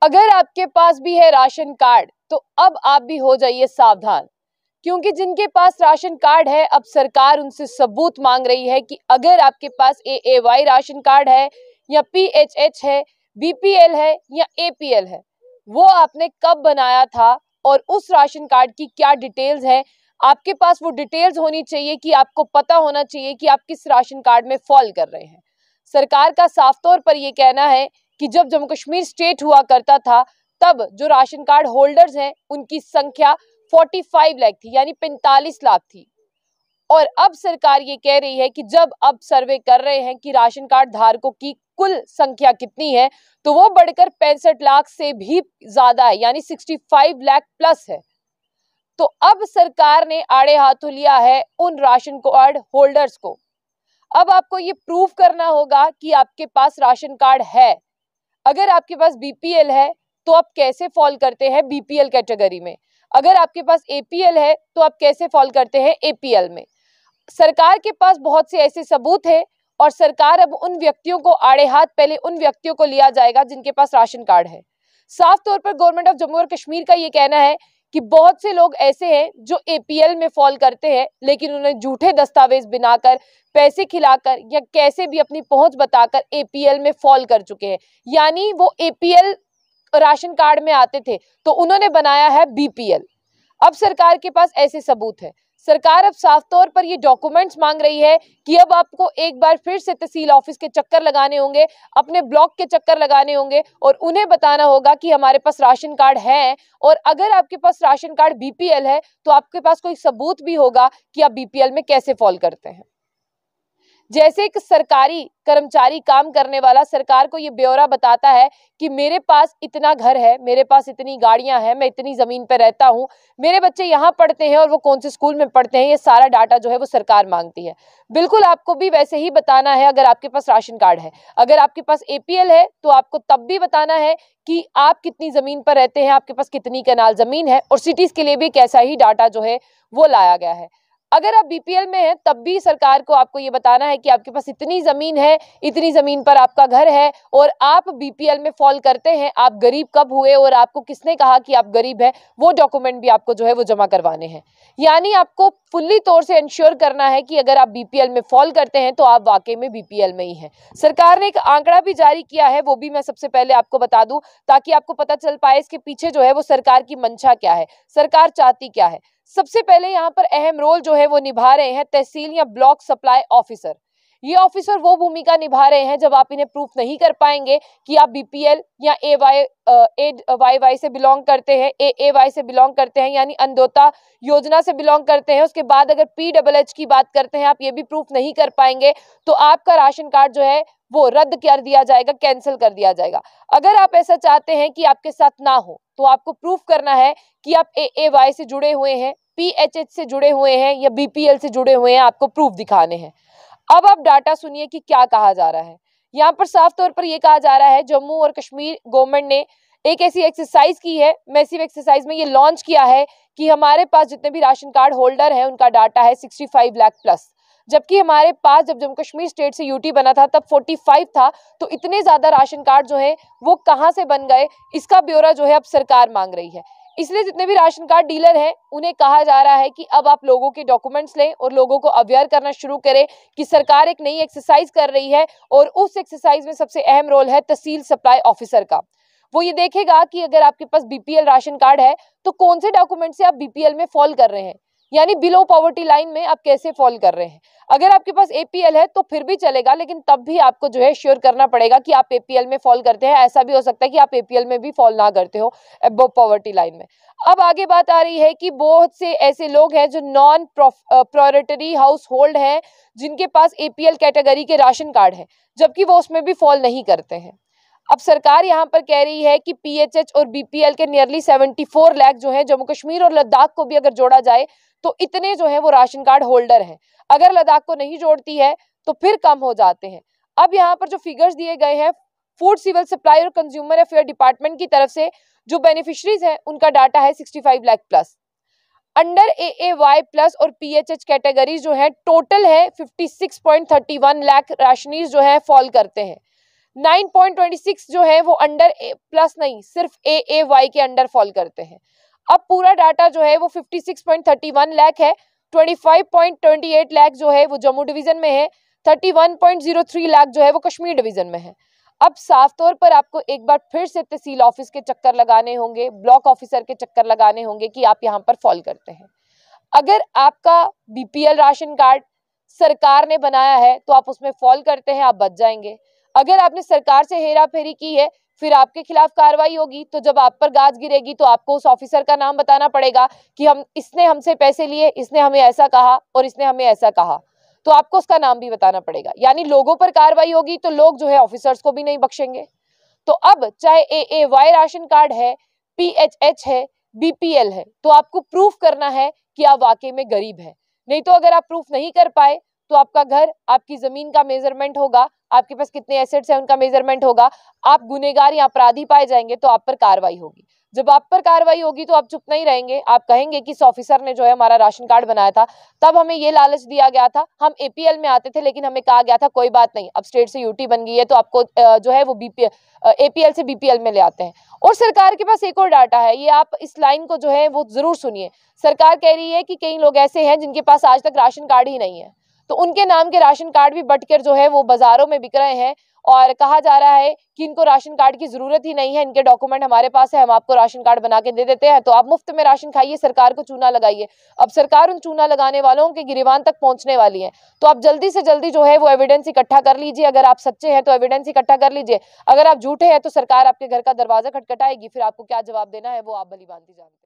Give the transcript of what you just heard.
अगर आपके पास भी है राशन कार्ड तो अब आप भी हो जाइए सावधान, क्योंकि जिनके पास राशन कार्ड है अब सरकार उनसे सबूत मांग रही है कि अगर आपके पास AAY राशन कार्ड है या PHH है, BPL है या APL है, वो आपने कब बनाया था और उस राशन कार्ड की क्या डिटेल्स है। आपके पास वो डिटेल्स होनी चाहिए कि आपको पता होना चाहिए कि आप किस राशन कार्ड में फॉल कर रहे हैं। सरकार का साफ तौर पर यह कहना है कि जब जम्मू कश्मीर स्टेट हुआ करता था तब जो राशन कार्ड होल्डर्स हैं उनकी संख्या 45 लाख थी, यानी 45 लाख थी। और अब सरकार ये कह रही है कि जब अब सर्वे कर रहे हैं कि राशन कार्ड धारकों की कुल संख्या कितनी है तो वो बढ़कर 65 लाख से भी ज्यादा है, यानी 65 लाख प्लस है। तो अब सरकार ने आड़े हाथों लिया है उन राशन कार्ड होल्डर्स को। अब आपको ये प्रूव करना होगा कि आपके पास राशन कार्ड है। अगर आपके पास BPL है तो आप कैसे फॉल करते हैं BPL कैटेगरी में, अगर आपके पास APL है तो आप कैसे फॉल करते हैं APL में। सरकार के पास बहुत से ऐसे सबूत है और सरकार अब उन व्यक्तियों को आड़े हाथ, पहले उन व्यक्तियों को लिया जाएगा जिनके पास राशन कार्ड है। साफ तौर पर गवर्नमेंट ऑफ जम्मू और कश्मीर का ये कहना है कि बहुत से लोग ऐसे हैं जो APL में फॉल करते हैं, लेकिन उन्हें झूठे दस्तावेज बनाकर, पैसे खिलाकर या कैसे भी अपनी पहुंच बताकर APL में फॉल कर चुके हैं। यानी वो APL राशन कार्ड में आते थे तो उन्होंने बनाया है BPL। अब सरकार के पास ऐसे सबूत है। सरकार अब साफ तौर पर ये डॉक्यूमेंट्स मांग रही है कि अब आपको एक बार फिर से तहसील ऑफिस के चक्कर लगाने होंगे, अपने ब्लॉक के चक्कर लगाने होंगे और उन्हें बताना होगा कि हमारे पास राशन कार्ड है। और अगर आपके पास राशन कार्ड BPL है तो आपके पास कोई सबूत भी होगा कि आप BPL में कैसे फॉल करते हैं। जैसे एक सरकारी कर्मचारी काम करने वाला सरकार को ये ब्यौरा बताता है कि मेरे पास इतना घर है, मेरे पास इतनी गाड़ियां हैं, मैं इतनी जमीन पर रहता हूं, मेरे बच्चे यहाँ पढ़ते हैं और वो कौन से स्कूल में पढ़ते हैं, ये सारा डाटा जो है वो सरकार मांगती है। बिल्कुल आपको भी वैसे ही बताना है अगर आपके पास राशन कार्ड है। अगर आपके पास APL है तो आपको तब भी बताना है कि आप कितनी जमीन पर रहते हैं, आपके पास कितनी कनाल जमीन है, और सिटीज के लिए भी कैसा ही डाटा जो है वो लाया गया है। अगर आप BPL में हैं तब भी सरकार को आपको ये बताना है कि आपके पास इतनी जमीन है, इतनी जमीन पर आपका घर है और आप BPL में फॉल करते हैं। आप गरीब कब हुए और आपको किसने कहा कि आप गरीब हैं, वो डॉक्यूमेंट भी आपको जो है वो जमा करवाने हैं। यानी आपको फुल्ली तौर से इंश्योर करना है कि अगर आप BPL में फॉल करते हैं तो आप वाकई में BPL में ही हैं। सरकार ने एक आंकड़ा भी जारी किया है, वो भी मैं सबसे पहले आपको बता दूं ताकि आपको पता चल पाए इसके पीछे जो है वो सरकार की मंशा क्या है, सरकार चाहती क्या है। सबसे पहले यहाँ पर अहम रोल जो है वो निभा रहे हैं तहसील या ब्लॉक सप्लाई ऑफिसर। ये ऑफिसर वो भूमिका निभा रहे हैं जब आप इन्हें प्रूफ नहीं कर पाएंगे कि आप BPL या AYY से बिलोंग करते हैं, AAY से बिलोंग करते हैं, यानी अंत्योदय योजना से बिलोंग करते हैं। उसके बाद अगर PHH की बात करते हैं, आप ये भी प्रूफ नहीं कर पाएंगे तो आपका राशन कार्ड जो है वो रद्द कर दिया जाएगा, कैंसिल कर दिया जाएगा। अगर आप ऐसा चाहते हैं कि आपके साथ ना हो तो आपको प्रूफ करना है कि आप AAY से जुड़े हुए हैं, PHH से जुड़े हुए हैं या BPL से जुड़े हुए हैं, आपको प्रूफ दिखाने हैं। अब आप डाटा सुनिए कि क्या कहा जा रहा है। यहाँ पर साफ तौर पर यह कहा जा रहा है जम्मू और कश्मीर गवर्नमेंट ने एक ऐसी एक्सरसाइज की है, मैसिव एक्सरसाइज में ये लॉन्च किया है कि हमारे पास जितने भी राशन कार्ड होल्डर हैं उनका डाटा है 65 लाख प्लस, जबकि हमारे पास जब जम्मू कश्मीर स्टेट से UT बना था तब 45 था। तो इतने ज्यादा राशन कार्ड जो है वो कहां से बन गए, इसका ब्यौरा जो है अब सरकार मांग रही है। इसलिए जितने भी राशन कार्ड डीलर हैं उन्हें कहा जा रहा है कि अब आप लोगों के डॉक्यूमेंट्स लें और लोगों को अवेयर करना शुरू करें कि सरकार एक नई एक्सरसाइज कर रही है और उस एक्सरसाइज में सबसे अहम रोल है तहसील सप्लाई ऑफिसर का। वो ये देखेगा कि अगर आपके पास BPL राशन कार्ड है तो कौन से डॉक्यूमेंट से आप BPL में फॉल कर रहे हैं, यानी बिलो पॉवर्टी लाइन में आप कैसे फॉल कर रहे हैं। अगर आपके पास APL है तो फिर भी चलेगा, लेकिन तब भी आपको जो है श्योर करना पड़ेगा कि आप APL में फॉल करते हैं। ऐसा भी हो सकता है कि आप APL में भी फॉल ना करते हो अबव पॉवर्टी लाइन में। अब आगे बात आ रही है कि बहुत से ऐसे लोग हैं जो नॉन प्रायोरिटरी हाउस होल्ड है जिनके पास APL कैटेगरी के राशन कार्ड है जबकि वो उसमें भी फॉल नहीं करते हैं। अब सरकार यहाँ पर कह रही है कि PHH और BPL के नियरली 74 लाख जो है जम्मू कश्मीर और लद्दाख को भी अगर जोड़ा जाए तो इतने जो है वो राशन कार्ड होल्डर हैं। अगर लद्दाख को नहीं जोड़ती है तो फिर कम हो जाते हैं। अब यहाँ पर जो फिगर्स दिए गए हैं फूड सिविल सप्लाई और कंज्यूमर अफेयर डिपार्टमेंट की तरफ से, जो बेनिफिशरीज हैं उनका डाटा है 65 lakh plus. Under AAY plus और PHH कैटेगरी जो है टोटल है 56.31 लाख राशनीज जो है फॉल करते हैं। 9.26 जो है वो अंडर प्लस नहीं, सिर्फ AAY के अंडर फॉल करते हैं। अब पूरा डाटा जो है वो 56.31 लाख है, 25.28 लाख जो है वो जम्मू डिवीजन में है, 31.03 लाख जो है वो कश्मीर डिवीजन में है। अब साफ तौर पर आपको एक बार फिर से तहसील ऑफिस के चक्कर लगाने होंगे, ब्लॉक ऑफिसर के चक्कर लगाने होंगे कि आप यहाँ पर फॉल करते हैं। अगर आपका BPL राशन कार्ड सरकार ने बनाया है तो आप उसमें फॉल करते हैं, आप बच जाएंगे। अगर आपने सरकार से हेरा फेरी की है, फिर आपके खिलाफ कार्रवाई होगी। तो जब आप पर गाज गिरेगी तो आपको उस ऑफिसर का नाम बताना पड़ेगा कि इसने हमसे पैसे लिए, इसने हमें ऐसा कहा और इसने हमें ऐसा कहा, तो आपको उसका नाम भी बताना पड़ेगा। यानी लोगों पर कार्रवाई होगी तो लोग जो है ऑफिसर्स को भी नहीं बख्शेंगे। तो अब चाहे AAY राशन कार्ड है, PHH है, BPL है, तो आपको प्रूफ करना है कि आप वाकई में गरीब हैं। नहीं तो अगर आप प्रूफ नहीं कर पाए तो आपका घर, आपकी जमीन का मेजरमेंट होगा, आपके पास कितने एसेट्स हैं उनका मेजरमेंट होगा, आप गुनहगार या अपराधी पाए जाएंगे तो आप पर कार्रवाई होगी। जब आप पर कार्रवाई होगी तो आप चुप नहीं रहेंगे, आप कहेंगे कि इस ऑफिसर ने जो है हमारा राशन कार्ड बनाया था, तब हमें ये लालच दिया गया था, हम APL में आते थे लेकिन हमें कहा गया था कोई बात नहीं, अब स्टेट से UT बन गई है तो आपको जो है वो APL से BPL में ले आते हैं। और सरकार के पास एक और डाटा है, ये आप इस लाइन को जो है वो जरूर सुनिए। सरकार कह रही है कि कई लोग ऐसे हैं जिनके पास आज तक राशन कार्ड ही नहीं है, तो उनके नाम के राशन कार्ड भी बटकर जो है वो बाजारों में बिक रहे हैं और कहा जा रहा है कि इनको राशन कार्ड की जरूरत ही नहीं है, इनके डॉक्यूमेंट हमारे पास है, हम आपको राशन कार्ड बना के दे देते हैं, तो आप मुफ्त में राशन खाइए, सरकार को चूना लगाइए। अब सरकार उन चूना लगाने वालों के गिरेबान तक पहुंचने वाली है, तो आप जल्दी से जल्दी जो है वो एविडेंस इकट्ठा कर लीजिए। अगर आप सच्चे हैं तो एविडेंस इकट्ठा कर लीजिए, अगर आप झूठे हैं तो सरकार आपके घर का दरवाजा खटखटाएगी, फिर आपको क्या जवाब देना है वो आप भली भांति जानते हैं।